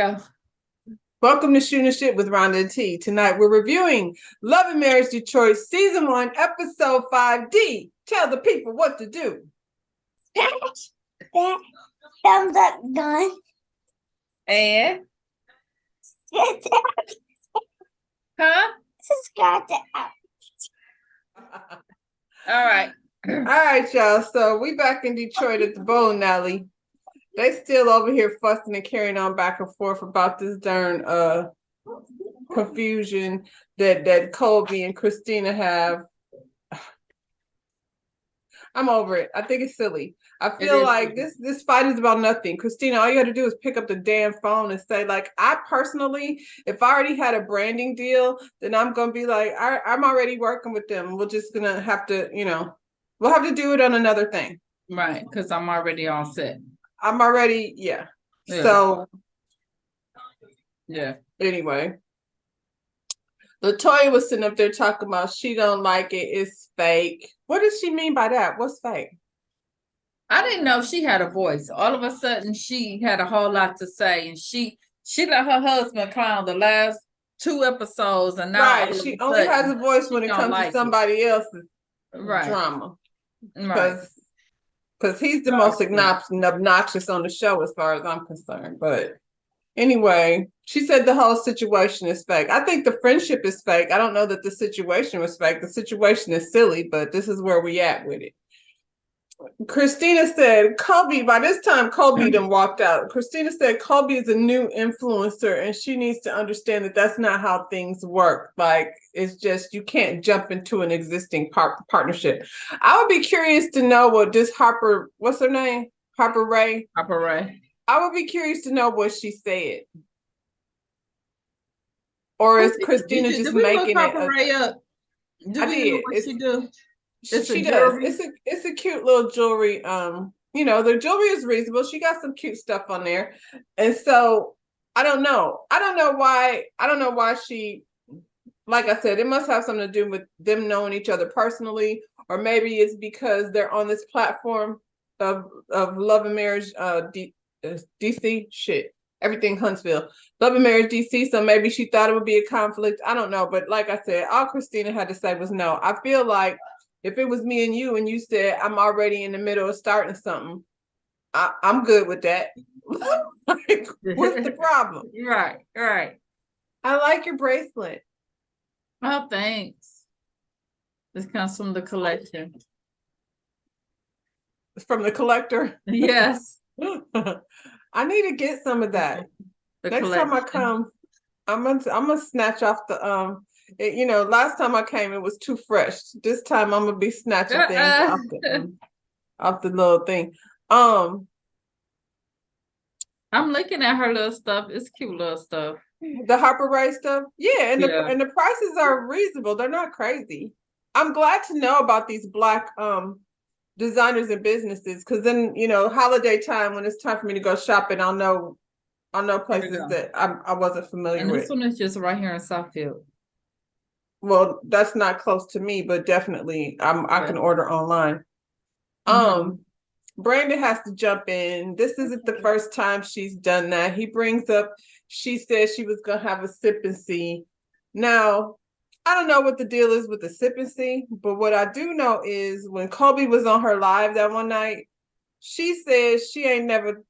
go. Welcome to Shooting Shit with Rhonda and T. Tonight we're reviewing Love and Marriage Detroit Season 1, Episode 5D. Tell the people what to do. That thumbs up gun. And huh? Subscribe to All right. All right, y'all. So we back in Detroit at the bowling alley. They still over here fussing and carrying on back and forth about this darn confusion that Colby and Christina have. I'm over it. I think it's silly. I feel like this fight is about nothing. Christina, all you got to do is pick up the damn phone and say, like, I personally, if I already had a branding deal, then I'm gonna be like, I'm already working with them. We're just gonna have to, we'll have to do it on another thing. Right, because I'm already all set. I'm already, yeah. So, yeah. Anyway, LaToya was sitting up there talking about she don't like it. It's fake. What does she mean by that? What's fake? I didn't know she had a voice. All of a sudden, she had a whole lot to say, and she let her husband clown the last 2 episodes, and now she only has a voice when it comes to somebody else's drama, because he's the most obnoxious on the show as far as I'm concerned. But anyway, she said the whole situation is fake. I think the friendship is fake. I don't know that the situation was fake. The situation is silly, but this is where we at with it. Christina said Colby, by this time Colby done walked out. Christina said Colby is a new influencer and she needs to understand that that's not how things work. Like, it's just, you can't jump into an existing partnership. I would be curious to know what this Harper, what's her name? Harper Ray? Harper Ray. I would be curious to know what she said. Or is Christina just making Harper Ray up? I did. What she do? She does. It's a cute little jewelry. The jewelry is reasonable. She got some cute stuff on there. And so I don't know. I don't know why she, like I said, it must have something to do with them knowing each other personally, or maybe it's because they're on this platform of Love and Marriage DC shit. Everything Huntsville. Love and Marriage DC. So maybe she thought it would be a conflict. I don't know. But like I said, all Christina had to say was no. I feel like if it was me and you said I'm already in the middle of starting something, I'm good with that. Like, what's the problem? Right. I like your bracelet. Oh, thanks. This comes from the collection. It's from the collector? Yes. I need to get some of that. Next time I come, I'm gonna snatch off the last time I came, it was too fresh. This time I'm gonna be snatching things off the little thing. I'm looking at her little stuff. It's cute little stuff. The Harper Ray stuff, yeah, and the prices are reasonable. They're not crazy. I'm glad to know about these Black designers and businesses, because then holiday time, when it's time for me to go shopping, I'll know places that I wasn't familiar with. And this one is just right here in Southfield. Well, that's not close to me, but definitely I can order online. Brandon has to jump in. This isn't the first time she's done that. He brings up, she said she was gonna have a sip and see. Now, I don't know what the deal is with the sip and see, but what I do know is when Colby was on her live that one night, she said she ain't never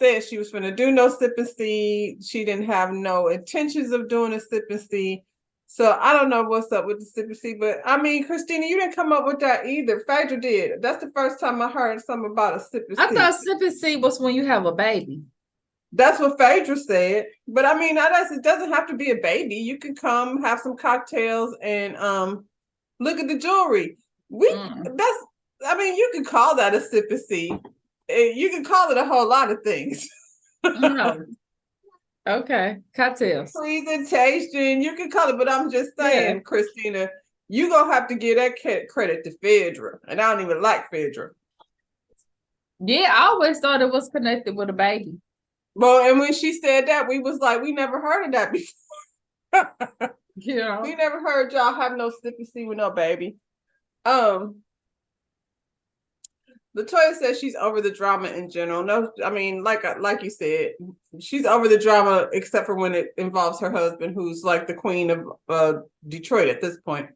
said she was gonna do no sip and see. She didn't have no intentions of doing a sip and see. So I don't know what's up with the sip and see, but I mean, Christina, you didn't come up with that either. Phaedra did. That's the first time I heard something about a sip and see. I thought sip and see was when you have a baby. That's what Phaedra said. But I mean, it doesn't have to be a baby. You can come have some cocktails and look at the jewelry. You can call that a sip and see. You can call it a whole lot of things. Okay, cocktails. Presentation, you can call it, but I'm just saying, Christina, you're going to have to give that credit to Phaedra. And I don't even like Phaedra. Yeah, I always thought it was connected with a baby. Well, and when she said that, we was like, we never heard of that before. Yeah. We never heard y'all have no sip and see with no baby. Latoya says she's over the drama in general. No, I mean, like you said, she's over the drama except for when it involves her husband, who's like the queen of Detroit at this point.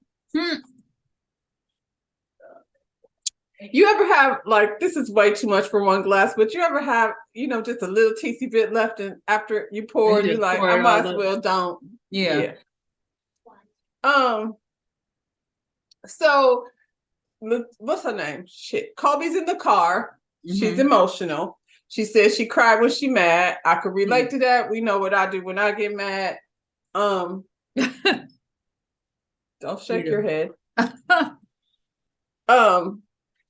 You ever have, like, this is way too much for one glass, but you ever have, just a little teensy bit left, and after you pour, You you're just like, pour I it might all as up. well don't. Yeah. So what's her name? Shit. Colby's in the car. She's emotional. She says she cried when she mad. I could relate to that. We know what I do when I get mad. Don't shake your head.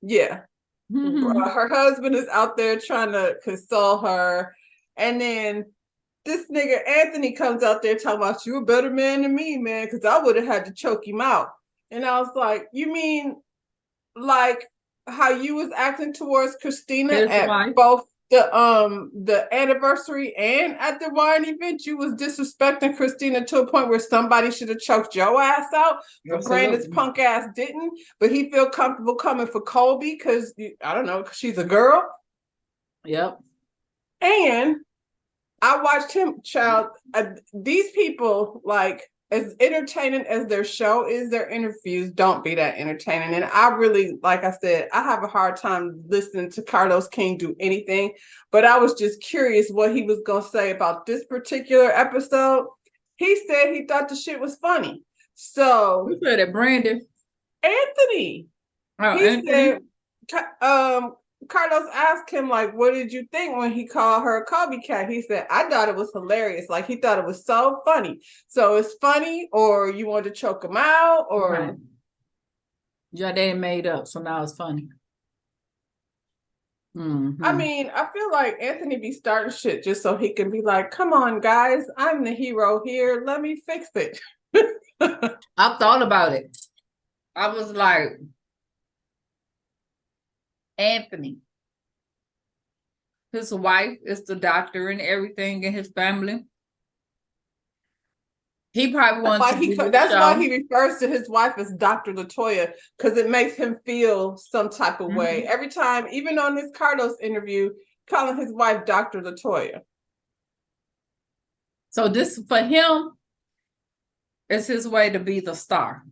Yeah. Her husband is out there trying to console her. And then this nigga Anthony comes out there talking about, you a better man than me, man, because I would have had to choke him out. And I was like, you mean like how you was acting towards Christina at both the anniversary and at the wine event? You was disrespecting Christina to a point where somebody should have choked your ass out, but Brandon's punk ass didn't. But he feel comfortable coming for Colby because, I don't know, she's a girl. Yep. And I watched him, child. These people, like, as entertaining as their show is, their interviews don't be that entertaining. And I really, like I said, I have a hard time listening to Carlos King do anything. But I was just curious what he was going to say about this particular episode. He said he thought the shit was funny. So who said it, Brandon? Anthony. Oh, he Anthony? said, Carlos asked him, like, what did you think when he called her a copycat? He said, I thought it was hilarious. Like, he thought it was so funny. So it's funny, or you wanted to choke him out, or... Right. Yeah, they made up, so now it's funny. I mean, I feel like Anthony be starting shit just so he can be like, come on, guys, I'm the hero here. Let me fix it. I thought about it. I was like, Anthony, his wife is the doctor and everything in his family. He probably wants to that's why he refers to his wife as Dr. Latoya, because it makes him feel some type of way. Every time, even on this Carlos interview, calling his wife Dr. Latoya. So this, for him, is his way to be the star.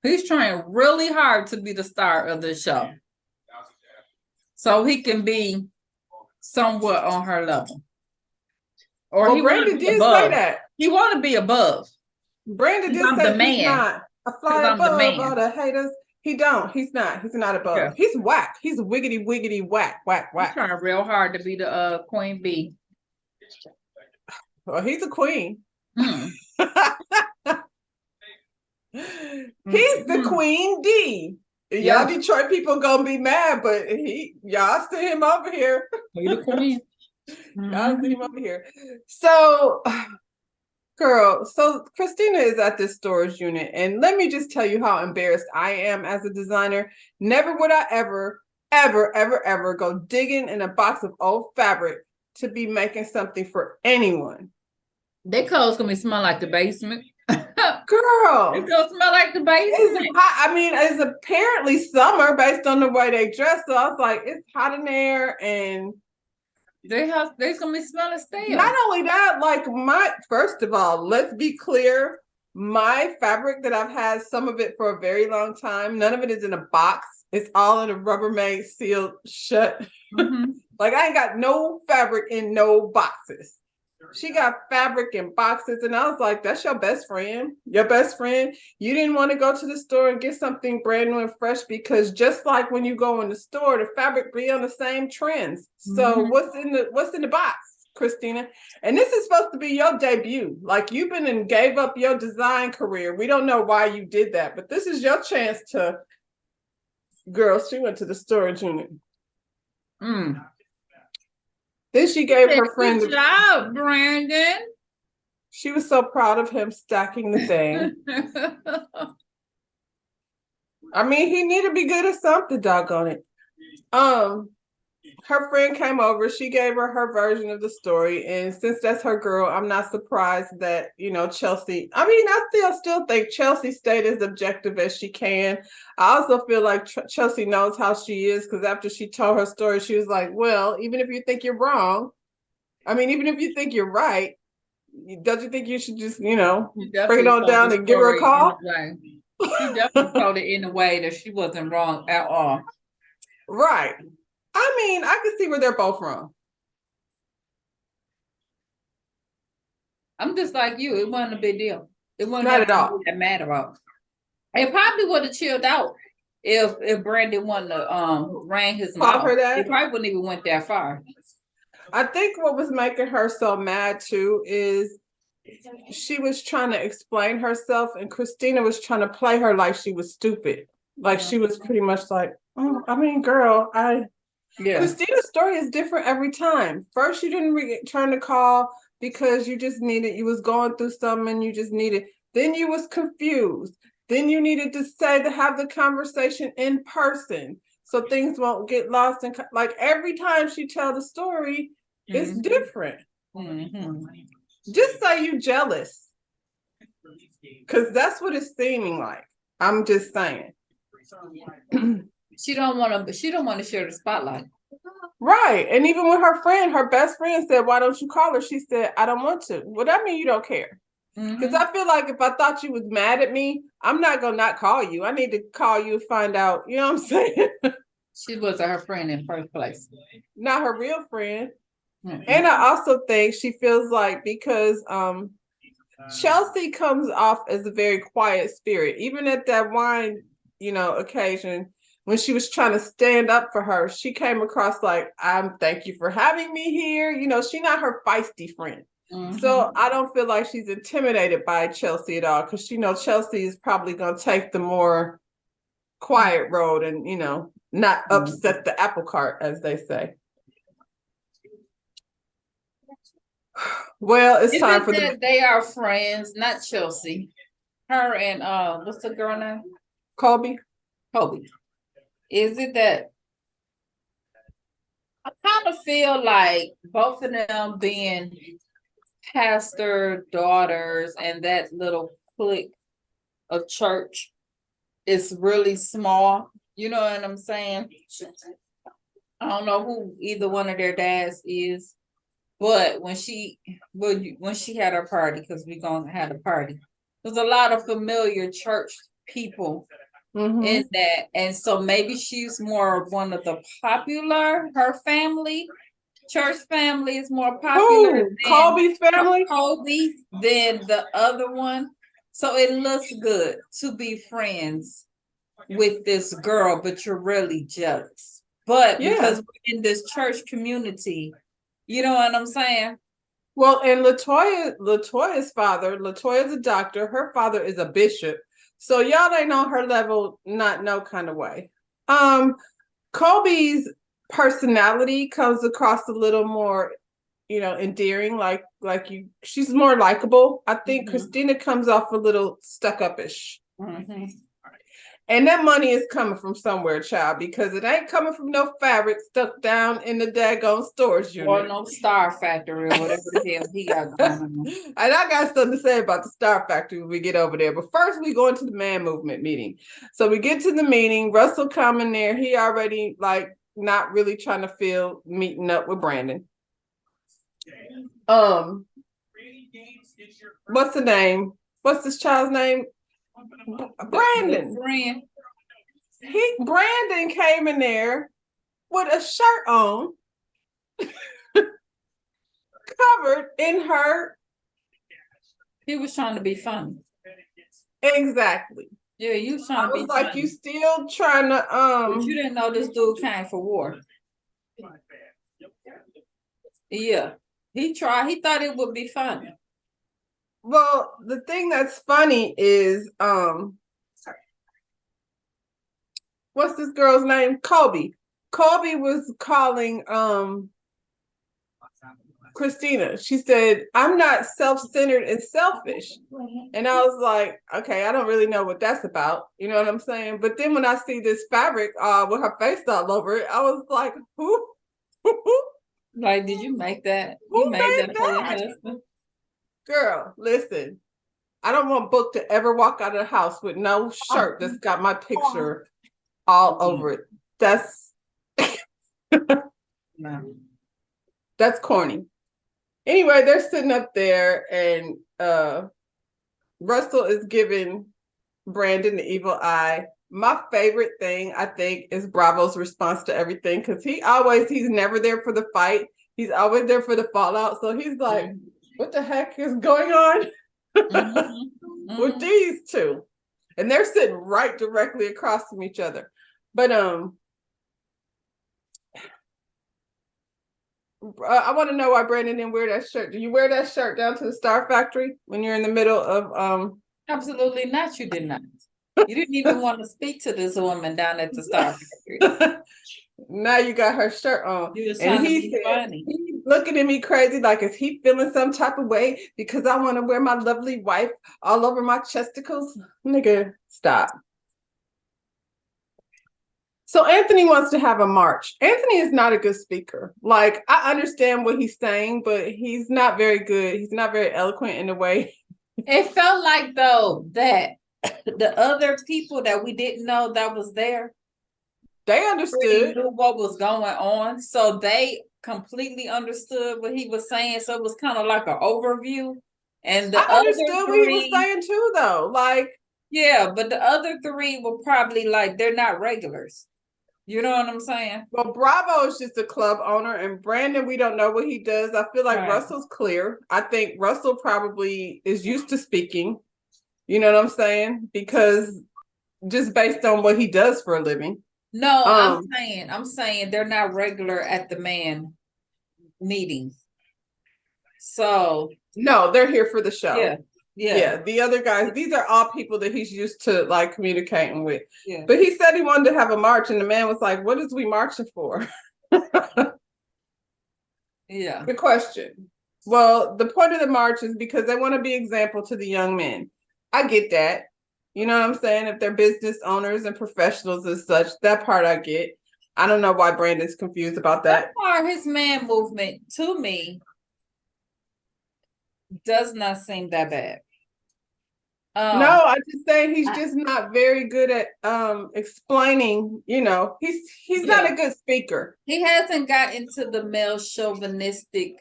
He's trying really hard to be the star of the show. So he can be somewhat on her level. Or Brandon did say that. He want to be above. Brandon did say he's not a fly above all the haters. He don't. He's not. He's not above. Yeah. He's whack. He's wiggity, wiggity, whack, whack, whack. He's trying real hard to be the queen bee. Well, he's a queen. He's the queen D. Y'all Detroit people gonna be mad, but y'all see him over here. He the queen. Y'all see him over here. So, girl, so Christina is at this storage unit, and let me just tell you how embarrassed I am as a designer. Never would I ever go digging in a box of old fabric to be making something for anyone. Their clothes gonna be smell like the basement. Girl, it's gonna smell like the basement. It's apparently summer based on the way they dress. So I was like, it's hot in there, and they're gonna be smelling stale. Not only that, like first of all, let's be clear. My fabric that I've had, some of it for a very long time, none of it is in a box. It's all in a Rubbermaid sealed shut. Like, I ain't got no fabric in no boxes. She got fabric in boxes, and I was like, that's your best friend. Your best friend. You didn't want to go to the store and get something brand new and fresh, because just like when you go in the store, the fabric be on the same trends. So what's in the box, Christina? And this is supposed to be your debut. Like, you've been and gave up your design career. We don't know why you did that, but this is your chance to. Girl, she went to the storage unit. Then she gave her friend. Good job, Brandon. She was so proud of him stacking the thing. I mean, he need to be good at something, doggone it. her friend came over. She gave her version of the story, and since that's her girl, I'm not surprised that Chelsea. I mean, I still think Chelsea stayed as objective as she can. I also feel like Chelsea knows how she is, because after she told her story, she was like, "Well, even if you think you're wrong, I mean, even if you think you're right, don't you think you should just She bring it definitely on told down the and give her a story in call?" a way. She definitely told it in a way that she wasn't wrong at all. Right. I mean, I can see where they're both wrong. I'm just like you. It wasn't a big deal. It wasn't Not at nothing to all. be that mad about. It probably would have chilled out if Brandon wouldn't have ran his Call mouth. her that? It probably wouldn't even went that far. I think what was making her so mad too is she was trying to explain herself, and Christina was trying to play her like she was stupid. Like she was pretty much like, "Oh, I mean, girl, Yeah. Christina's story is different every time. First, you didn't return the call because you was going through something and you just needed. Then you was confused. Then you needed to have the conversation in person so things won't get lost. And like every time she tells the story, it's different. Just say you jealous, because that's what it's seeming like. I'm just saying. She don't want to share the spotlight. Right. And even with her best friend said, "Why don't you call her?" She said, "I don't want to." Well, that means you don't care. Because I feel like if I thought you was mad at me, I'm not gonna not call you. I need to call you and find out, you know what I'm saying? She wasn't her friend in the first place. Not her real friend. And I also think she feels like because Chelsea comes off as a very quiet spirit. Even at that wine, occasion when she was trying to stand up for her, she came across like, "Thank you for having me here." She's not her feisty friend. So I don't feel like she's intimidated by Chelsea at all, because she knows Chelsea is probably going to take the more quiet road and, not upset the apple cart, as they say. Well, it's time for they are friends, not Chelsea. Her and what's the girl name? Colby. Is it that I kind of feel like both of them being pastor daughters and that little clique of church is really small. You know what I'm saying? I don't know who either one of their dads is, but when she had her party, because we're gonna have a party, there's a lot of familiar church people in that, and so maybe she's more one of the popular. Her family, church family, is more popular. Who? Colby's family? Colby than the other one. So it looks good to be friends with this girl, but you're really jealous. But because we're in this church community, you know what I'm saying? Well, and Latoya's father, Latoya's a doctor. Her father is a bishop. So y'all ain't on her level, not no kind of way. Colby's personality comes across a little more, endearing, like she's more likable. I think Christina comes off a little stuck-up-ish. And that money is coming from somewhere, child, because it ain't coming from no fabric stuck down in the daggone storage unit. Or no Star Factory or whatever the hell he got going on. And I got something to say about the Star Factory when we get over there. But first, we go into the Man Movement meeting. So we get to the meeting. Russell coming there. He already, not really trying to feel meeting up with Brandon. What's the name? What's this child's name? Brandon. Brandon came in there with a shirt on, covered in her. He was trying to be funny. Exactly. Yeah, you was trying to be like, funny. you still trying to But you didn't know this dude came for war. Yeah. He thought it would be funny. Well, the thing that's funny is what's this girl's name? Colby. Colby was calling Christina. She said, "I'm not self-centered and selfish." And I was like, okay, I don't really know what that's about. You know what I'm saying? But then when I see this fabric with her face all over it, I was like, who? Like, did you make that? Who You made made that for your that? husband? Girl, listen. I don't want Book to ever walk out of the house with no shirt that's got my picture all over it. That's No. that's corny. Anyway, they're sitting up there and Russell is giving Brandon the evil eye. My favorite thing, I think, is Bravo's response to everything because he's never there for the fight. He's always there for the fallout. So he's like, what the heck is going on with these two? And they're sitting right directly across from each other. But I want to know why Brandon didn't wear that shirt. Do you wear that shirt down to the Star Factory when you're in the middle of Absolutely not. You did not. You didn't even want to speak to this woman down at the Star Factory. Now you got her shirt on. You was trying to be funny. He's looking at me crazy, like, is he feeling some type of way because I want to wear my lovely wife all over my chesticles? Nigga, stop. So Anthony wants to have a march. Anthony is not a good speaker. Like, I understand what he's saying, but he's not very good. He's not very eloquent in a way. It felt like, though, that the other people that we didn't know that was there, They really understood. knew what was going on. So they completely understood what he was saying. So it was kind of like an overview. And the I other understood what he was three, saying too, though. Like, yeah, but the other three were probably like, they're not regulars. You know what I'm saying? well, Bravo is just a club owner, and Brandon, we don't know what he does. I feel like Right. Russell's clear. I think Russell probably is used to speaking. You know what I'm saying? Because just based on what he does for a living. No, I'm saying they're not regular at the man meetings. So No, they're here for the show. yeah. The other guys, these are all people that he's used to like communicating with. Yeah. But he said he wanted to have a march, and the man was like, "What is we marching for?" Yeah. Good question. Well, the point of the march is because they want to be example to the young men. I get that. You know what I'm saying? If they're business owners and professionals and such, that part I get. I don't know why Brandon's confused about that. That part, his man movement to me does not seem that bad. No, I just say he's just not very good at explaining, you know, he's not a good speaker. He hasn't got into the male chauvinistic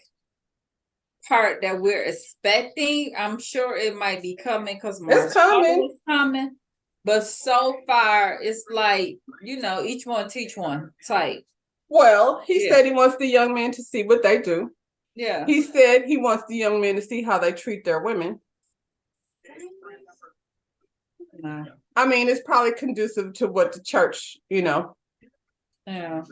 part that we're expecting. I'm sure it might be coming because It's coming. But so far it's like, you know, each one teach one type. Well, he said he wants the young men to see what they do. Yeah. He said he wants the young men to see how they treat their women. No. I mean, it's probably conducive to what the church, you know, how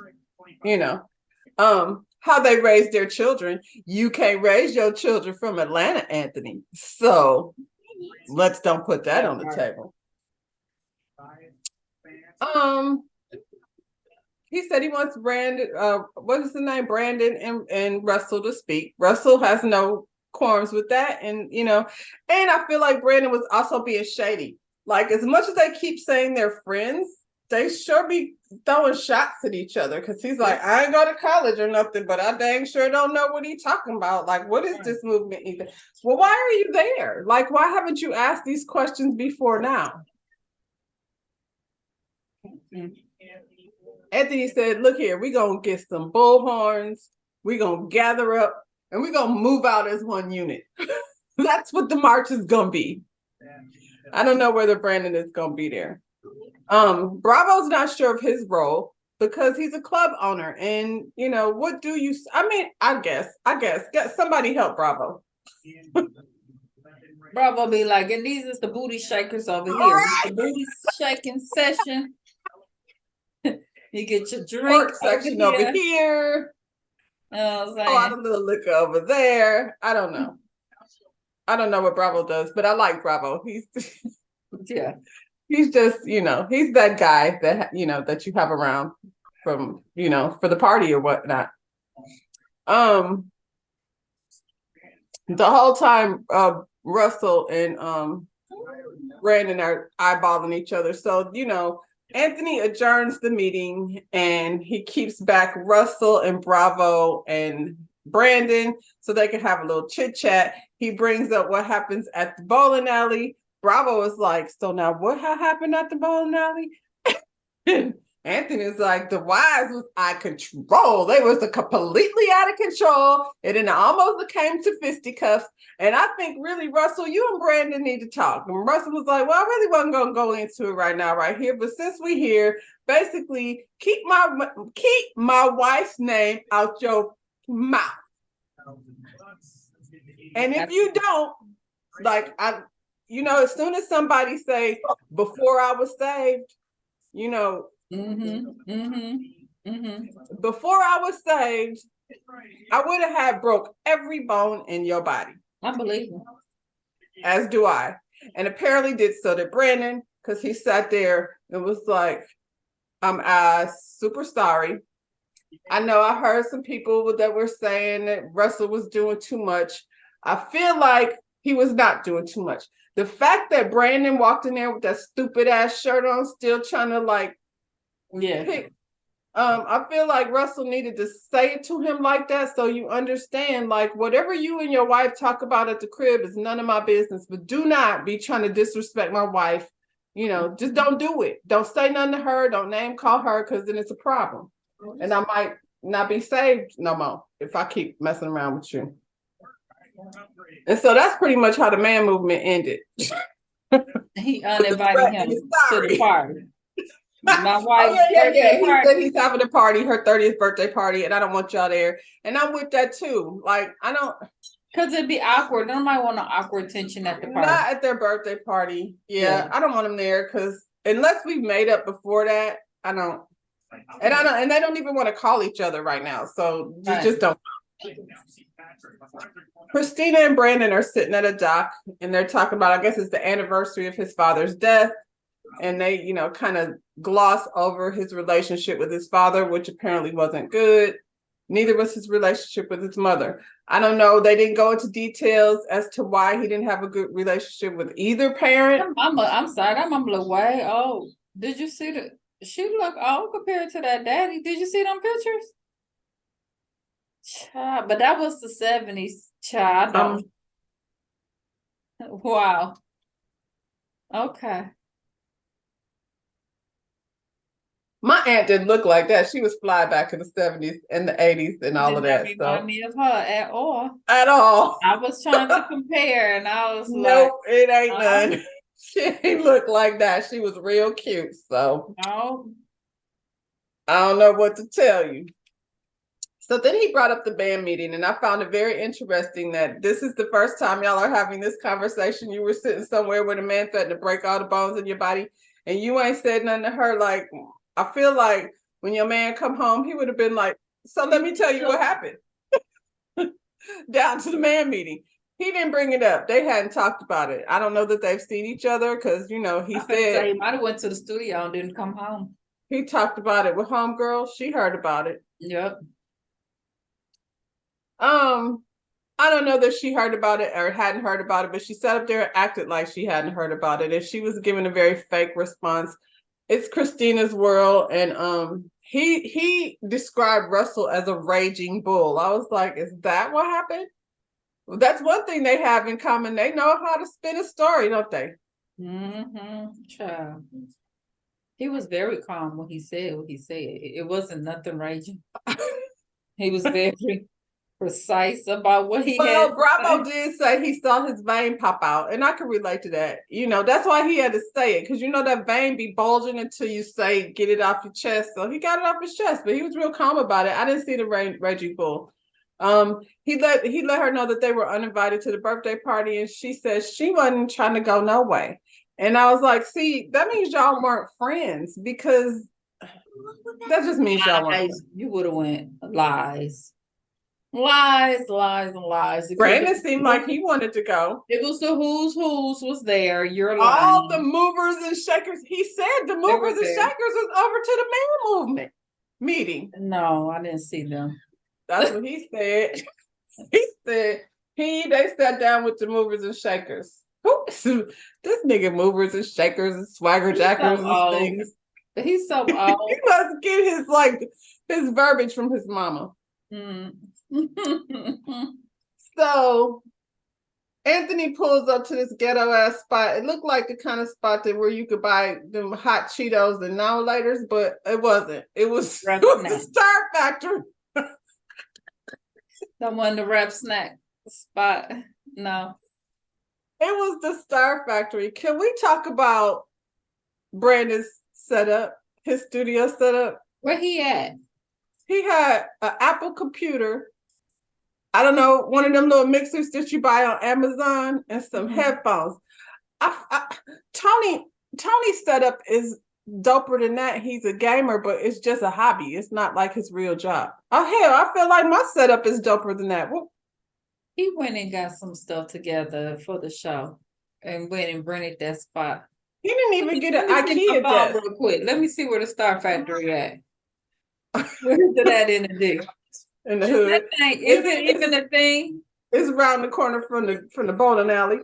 they raise their children. You can't raise your children from Atlanta, Anthony. So let's don't put that on the table. He said he wants Brandon, what is the name? Brandon and Russell to speak. Russell has no qualms with that. And, you know, and I feel like Brandon was also being shady. Like, as much as they keep saying they're friends, they sure be throwing shots at each other. Cause he's like, I ain't go to college or nothing, but I dang sure don't know what he's talking about. Like, what is this movement even? Well, why are you there? Like, why haven't you asked these questions before now? Anthony said, look here, we're going to get some bullhorns. We're going to gather up and we're going to move out as one unit. That's what the march is going to be. I don't know whether Brandon is going to be there. Bravo's not sure of his role because he's a club owner. And, you know, what do you, I mean, I guess, get somebody help Bravo. Bravo be like, and these is the booty shakers over here. The booty shaking session. You get your drink section over here. A lot of little liquor over there. I don't know. I don't know what Bravo does, but I like Bravo. He's he's just, you know, he's that guy that, you know, that you have around from, you know, for the party or whatnot. The whole time Russell and Brandon are eyeballing each other. So, you know, Anthony adjourns the meeting and he keeps back Russell and Bravo and Brandon so they can have a little chit chat. He brings up what happens at the bowling alley. Bravo is like, so now what happened at the bowling alley? And Anthony is like, the wives was out of control. They was completely out of control. And then it almost came to fisticuffs. And I think really, Russell, you and Brandon need to talk. And Russell was like, well, I really wasn't going to go into it right now, right here. But since we here, basically, keep my wife's name out your mouth. And if you don't, like, as soon as somebody say, before I was saved, before I was saved, I would have had broke every bone in your body. I believe you. As do I. And apparently did so to Brandon, because he sat there and was like, I'm super sorry. I know I heard some people that were saying that Russell was doing too much. I feel like he was not doing too much. The fact that Brandon walked in there with that stupid ass shirt on, still trying to pick, I feel like Russell needed to say it to him like that so you understand, like, whatever you and your wife talk about at the crib is none of my business, but do not be trying to disrespect my wife. Just don't do it. Don't say nothing to her. Don't name call her, because then it's a problem. And I might not be saved no more if I keep messing around with you. And so that's pretty much how the man movement ended. He uninvited him to the party. My wife, He said he's having a party, her 30th birthday party, and I don't want y'all there. And I'm with that too. Like, I don't, because it'd be awkward. Nobody want an awkward tension at the party. Not at their birthday party. Yeah. I don't want them there because unless we've made up before that, I don't. And they don't even want to call each other right now. So just don't. Christina and Brandon are sitting at a dock and they're talking about, I guess it's the anniversary of his father's death. And they, kind of gloss over his relationship with his father, which apparently wasn't good. Neither was his relationship with his mother. I don't know. They didn't go into details as to why he didn't have a good relationship with either parent. I'm sorry. That mama look way old. Did you see she look old compared to that daddy. Did you see them pictures? Child, but that was the 70s, child. Wow. Okay. My aunt didn't look like that. She was fly back in the 70s and the 80s and all of that. Didn't remind me of her at all. At all. I was trying to compare and I was nope, it ain't none. She ain't look like that. She was real cute. So no. I don't know what to tell you. So then he brought up the band meeting, and I found it very interesting that this is the first time y'all are having this conversation. You were sitting somewhere with a man threatening to break all the bones in your body, and you ain't said nothing to her. Like, I feel like when your man come home, he would have been like, so let me tell you what happened. Down to the man meeting. He didn't bring it up. They hadn't talked about it. I don't know that they've seen each other because, he said he might have went to the studio and didn't come home. He talked about it with homegirl. She heard about it. Yep. I don't know that she heard about it or hadn't heard about it, but she sat up there and acted like she hadn't heard about it. And she was giving a very fake response. It's Christina's world. And he described Russell as a raging bull. I was like, is that what happened? Well, that's one thing they have in common. They know how to spin a story, don't they? Child. He was very calm when he said what he said. It wasn't nothing raging. He was very precise about what he had. Bravo did say he saw his vein pop out, and I can relate to that. That's why he had to say it, because that vein be bulging until you say get it off your chest. So he got it off his chest, but he was real calm about it. I didn't see the raging bull. He let her know that they were uninvited to the birthday party, and she said she wasn't trying to go no way. And I was like, see, that means y'all weren't friends, because that just means y'all weren't friends. You would have went lies. Lies. Brandon seemed like he wanted to go. It was the who's was there. You're lying. All the movers and shakers. He said the movers and shakers was over to the man movement meeting. No, I didn't see them. That's what he said. He said they sat down with the movers and shakers. This nigga movers and shakers and swagger jackers and things. But he's so He old. must get his verbiage from his mama. Mm. So Anthony pulls up to this ghetto ass spot. It looked like the kind of spot that where you could buy them hot Cheetos and now laters, but it wasn't. It was the Star Factory. Someone the rap snack spot. No. It was the Star Factory. Can we talk about Brandon's setup, his studio setup? Where he at? He had an Apple computer. I don't know, one of them little mixers that you buy on Amazon and some headphones. Tony's setup is doper than that. He's a gamer, but it's just a hobby. It's not like his real job. Oh hell, I feel like my setup is doper than that. He went and got some stuff together for the show and went and rented that spot. He didn't even get an Let me see IKEA my phone desk. real quick. Let me see where the Star Factory at. Where's it at in the D? In the hood. Is it even a thing? It's around the corner from the bowling alley.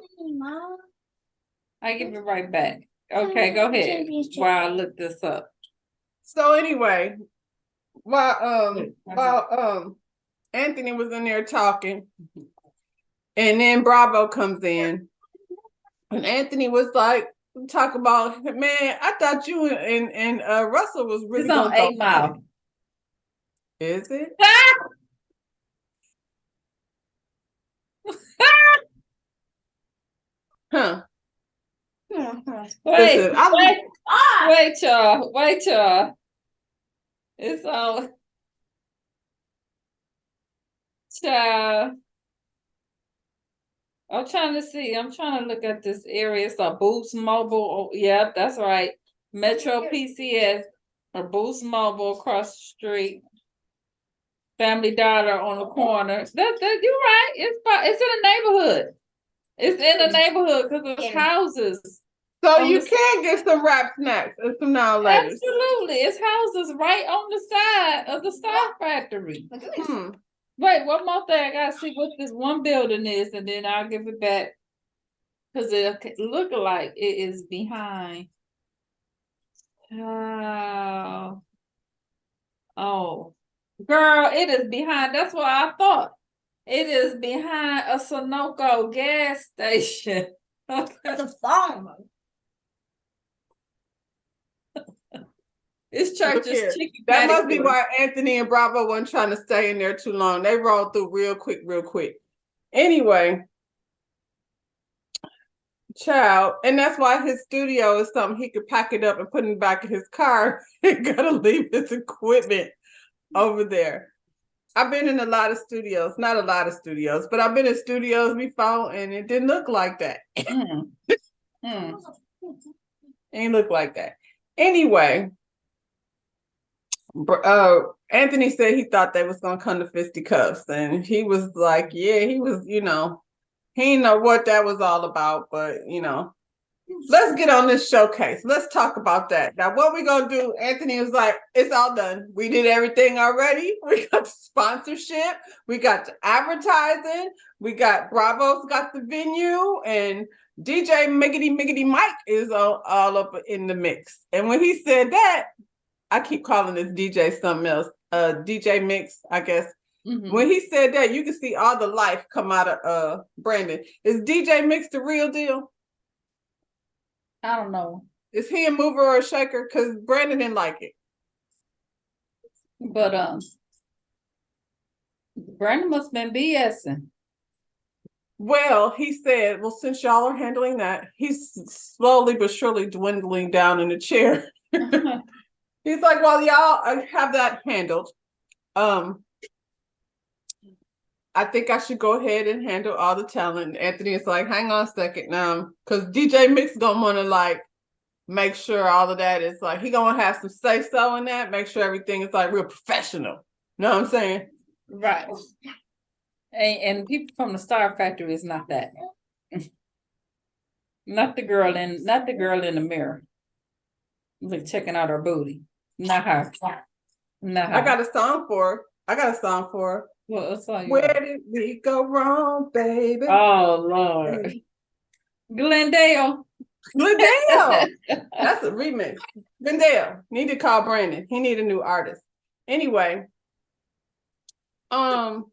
I give it right back. Okay, go ahead while I look this up. So anyway, while Anthony was in there talking, and then Bravo comes in, and Anthony was like, talk about, man, I thought you and Russell was really It's on 8 Mile. Is it? Huh. Wait, Listen, wait, y'all. It's on. Child. I'm trying to see. I'm trying to look at this area. It's a Boost Mobile. Oh, yep, that's right. Metro PCS or Boost Mobile across the street. Family Dollar on the corner. You're right. It's in the neighborhood. It's in the neighborhood because it's houses. So you can get some rap snacks and some now laters. Absolutely. It's houses right on the side of the Star Factory. Wait, one more thing. I gotta see what this one building is, and then I'll give it back. Because it look like it is behind. Oh, girl, it is behind. That's what I thought. It is behind a Sunoco gas station. The farm. It's Church's Chicken That must be why Anthony and Bravo weren't trying to stay in there too long. They rolled through real quick. Anyway, child, and that's why his studio is something he could pack it up and put in the back of his car. He gotta leave his equipment over there. I've been in a lot of studios, not a lot of studios, but I've been in studios before, and it didn't look like that. Ain't look like that. Anyway, Anthony said he thought they was gonna come to fisticuffs, and he was like, yeah, he was, he didn't know what that was all about, but let's get on this showcase. Let's talk about that. Now, what we gonna do? Anthony was like, it's all done. We did everything already. We got the sponsorship, we got the advertising, we got Bravo's got the venue, and DJ Miggity Mike is all up in the mix. And when he said that, I keep calling this DJ something else. DJ Mix, I guess. When he said that, you can see all the life come out of Brandon. Is DJ Mix the real deal? I don't know. Is he a mover or a shaker? Because Brandon didn't like it. But Brandon must have been BSing. Well, he said, well, since y'all are handling that, he's slowly but surely dwindling down in the chair. He's like, well, y'all have that handled. I think I should go ahead and handle all the talent. Anthony is like, hang on a second now, because DJ Mix gonna want to make sure all of that is he gonna have some say so in that, make sure everything is real professional. Know what I'm saying? Right. And people from the Star Factory is not that. Not the girl in the mirror. Checking out her booty. Not her. Not her. I got a song for her. What song? Where did we go wrong, baby? Oh Lord. Glendale. That's a remix. Vendale, need to call Brandon. He need a new artist. Anyway, Brandon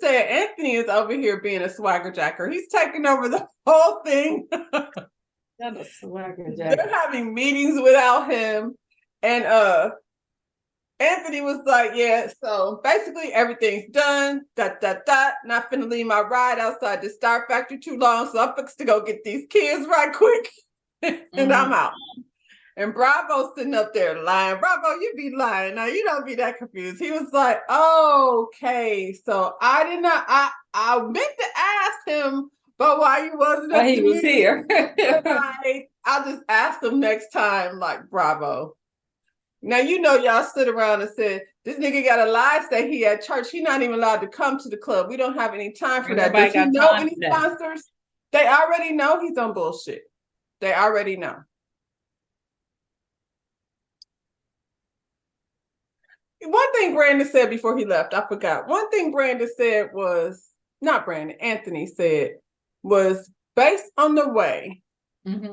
said Anthony is over here being a swagger jacker. He's taking over the whole thing. That a swagger They're jacket. having meetings without him. And Anthony was like, yeah, so basically everything's done. Not finna leave my ride outside the Star Factory too long. So I'm fixed to go get these kids right quick. And I'm out. And Bravo's sitting up there lying. Bravo, you be lying. Now you don't be that confused. He was like, oh, okay. So I did not, I meant to ask him, but why you wasn't But at he the was meeting, here. I'll just ask him next time, like, Bravo. Now, you know, y'all stood around and said, this nigga got a lie say he at church. He not even allowed to come to the club. We don't have any time for that. Nobody Does he got know time any for that. sponsors? They already know he's on bullshit. They already know. One thing Brandon said before he left, I forgot. One thing Brandon said was, not Brandon, Anthony said, was based on the way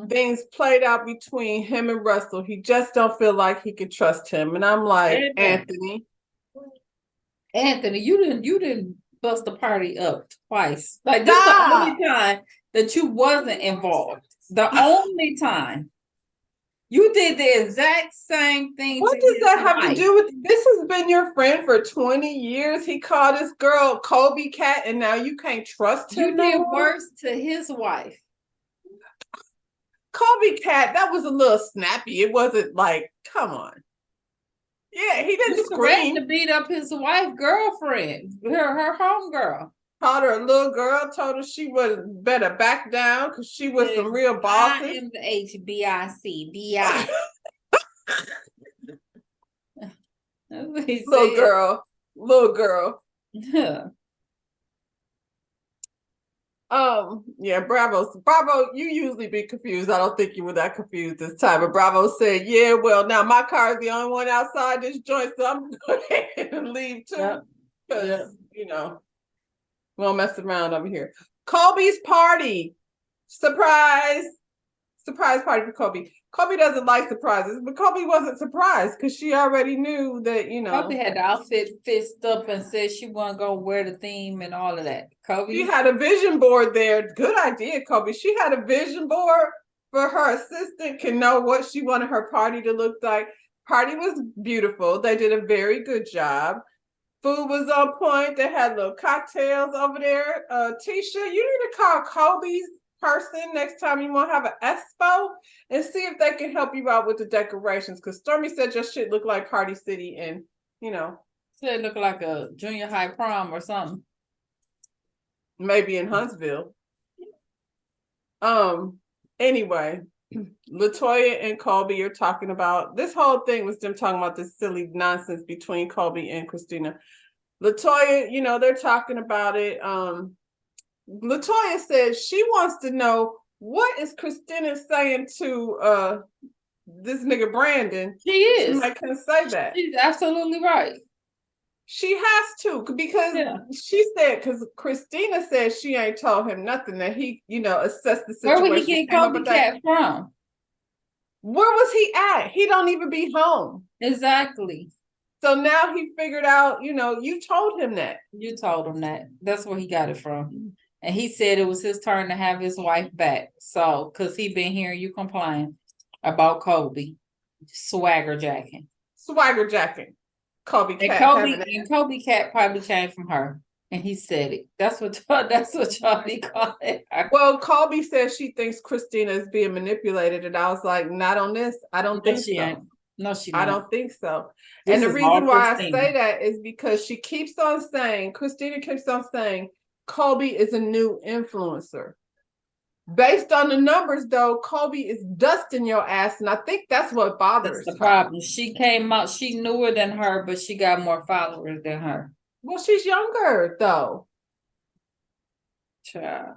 things played out between him and Russell, he just don't feel like he could trust him. And I'm like, Anthony, you didn't bust the party up twice. Like this is the only time that you wasn't involved. The only time. You did the exact same thing. What does that have to do with this? Has been your friend for 20 years. He called this girl Kobe Cat, and now you can't trust him. You did worse to his wife. Kobe Cat, that was a little snappy. It wasn't like, come on. Yeah, he didn't scream to beat up his wife, girlfriend, her homegirl. Called her a little girl, told her she was better back down because she was some real bosses. I am the HBIC, Little girl. Yeah, Bravo, you usually be confused. I don't think you were that confused this time. But Bravo said, yeah, well, now my car is the only one outside this joint, so I'm going to go ahead and leave too. Because, you know, we don't mess around over here. Kobe's party. Surprise party for Kobe. Kobe doesn't like surprises, but Kobe wasn't surprised because she already knew that, you know. Kobe had the outfit fixed up and said she wasn't going to wear the theme and all of that. Kobe. She had a vision board there. Good idea, Kobe. She had a vision board for her assistant can know what she wanted her party to look like. Party was beautiful. They did a very good job. Food was on point. They had little cocktails over there. Tisha, you need to call Kobe's person next time you want to have an expo and see if they can help you out with the decorations, because Stormy said your shit looked like Party City, and you know, said it looked like a junior high prom or something, maybe in Huntsville. Anyway, Latoya and Colby are talking about this whole thing was them talking about this silly nonsense between Colby and Christina. Latoya, you know, they're talking about it. Latoya says she wants to know what is Christina saying to this nigga Brandon. She is. Somebody can say that. She's absolutely right. She has to, because she said, because Christina said she ain't told him nothing, that he, you know, assessed the situation. Where would he get Kobe Cat from? Where was he at? He don't even be home. Exactly. So now he figured out, you know, you told him that. You told him that. That's where he got it from. And he said it was his turn to have his wife back. So, because he been hearing you complain about Kobe swagger jacking. Kobe Cat. And Kobe Cat probably came from her. And he said it. That's what Charlie called it. Well, Colby says she thinks Christina is being manipulated, and I was like, not on this. I don't think so. Ain't. No, she not. I don't think so. And the reason why I say that is because she keeps on saying, Christina keeps on saying, Colby is a new influencer. Based on the numbers, though, Colby is dusting your ass, and I think that's what bothers her. That's the problem. She came out, she newer than her, but she got more followers than her. Well, she's younger, though. Child.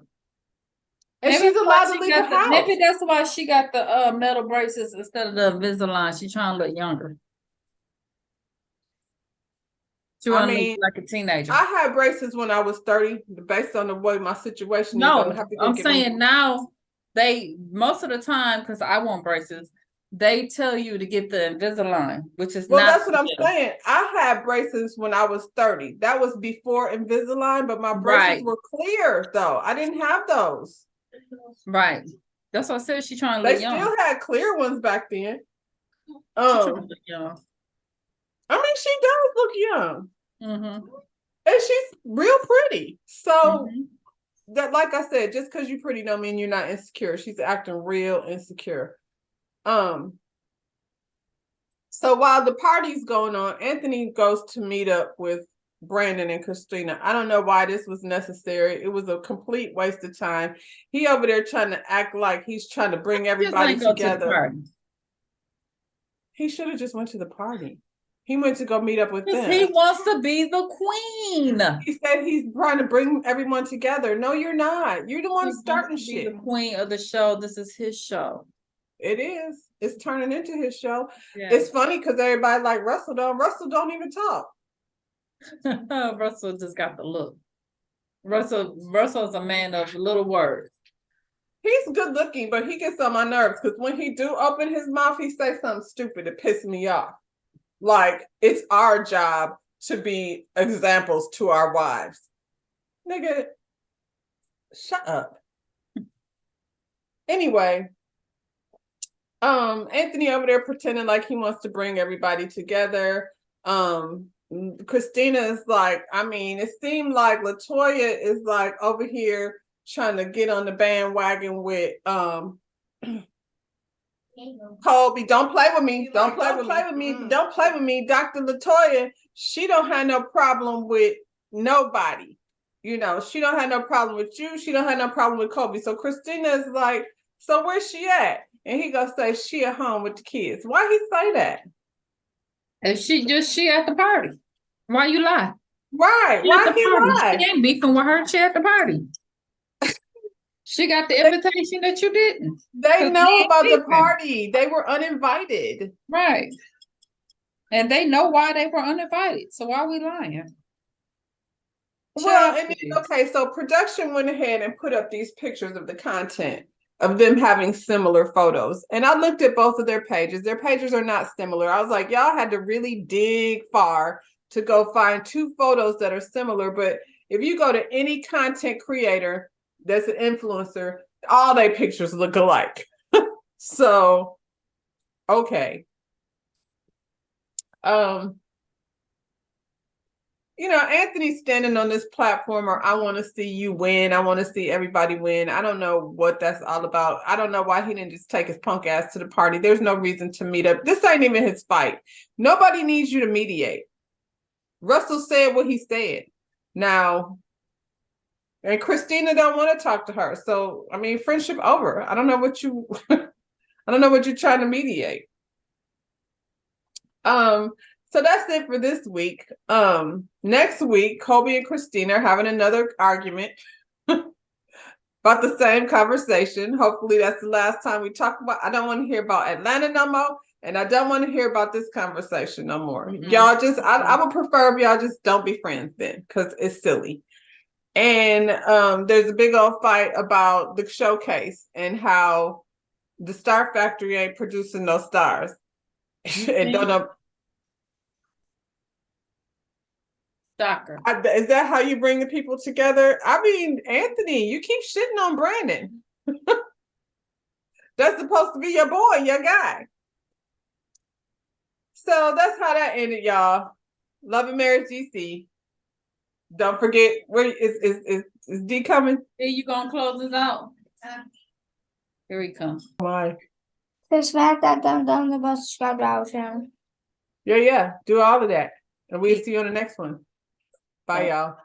And maybe she's allowed to leave the house. Maybe that's why she got the metal braces instead of the Invisalign. She's trying to look younger. She want to look like a teenager. I had braces when I was 30, based on the way my situation is. No, I'm saying now, most of the time, because I want braces, they tell you to get the Invisalign, which is Well, not. that's what I'm saying. I had braces when I was 30. That was before Invisalign, but my braces Right. were clear though. I didn't have those. Right. That's what I said. She's trying to They look young. still had clear ones back then. She trying to Um, look young. I mean, she does look young, Mm-hmm. and she's real pretty. So Mhm. that, like I said, just because you're pretty don't mean you're not insecure. She's acting real insecure. So while the party's going on, Anthony goes to meet up with Brandon and Christina. I don't know why this was necessary. It was a complete waste of time. He over there trying to act like he's trying to bring Just everybody ain't go to the together. party. He should have just went to the party. He went to go meet up with 'Cause them. he wants to be the queen. He said he's trying to bring everyone together. No, you're not. You're the He one wants starting to be the shit. queen of the show. This is his show. It is. It's turning into his show. Yeah. It's funny because everybody like Russell don't. Russell don't even talk. Russell just got the look. Russell's a man of little words. He's good looking, but he gets on my nerves because when he do open his mouth, he say something stupid to piss me off. Like it's our job to be examples to our wives. Nigga, shut up. Anyway, Anthony over there pretending like he wants to bring everybody together. Christina is like, I mean, it seemed like Latoya is like over here trying to get on the bandwagon with Colby. Don't play with me. Don't play with me. Don't play with me. Dr. Latoya, she don't have no problem with nobody. You know, she don't have no problem with you. She don't have no problem with Colby. So Christina is like, so where's she at? And he gonna say she at home with the kids. Why he say that? And she at the party. Why you lie? Right. She at Why the he party. lie? She ain't beefing with her. She at the party. She got the invitation that you didn't. They 'Cause know they ain't about the beefing. party. They were uninvited. Right. And they know why they were uninvited. So why are we lying? Well, and Chelsea. then, okay, so production went ahead and put up these pictures of the content of them having similar photos. And I looked at both of their pages. Their pages are not similar. I was like, y'all had to really dig far to go find two photos that are similar. But if you go to any content creator that's an influencer, all their pictures look alike. So, okay. You know, Anthony's standing on this platform, or I want to see you win. I want to see everybody win. I don't know what that's all about. I don't know why he didn't just take his punk ass to the party. There's no reason to meet up. This ain't even his fight. Nobody needs you to mediate. Russell said what he said. Now, and Christina don't want to talk to her. So, I mean, friendship over. I don't know what you, I don't know what you're trying to mediate. So that's it for this week. Next week, Colby and Christina are having another argument about the same conversation. Hopefully that's the last time we talk about. I don't want to hear about Atlanta no more, and I don't want to hear about this conversation no more. Mhm. Y'all just, I would prefer if y'all just don't be friends then, because it's silly. And there's a big old fight about the showcase and how the Star Factory ain't producing no stars. And don't know. Shocker. Is that how you bring the people together? I mean, Anthony, you keep shitting on Brandon. That's supposed to be your boy, your guy. So that's how that ended, y'all. Love and Marriage DC. Don't forget, where is D coming? Here you gonna close this out? Here he comes. Why? Subscribe to subscribe to our channel. Yeah. Do all of that. And we'll see you on the next one. Bye, y'all.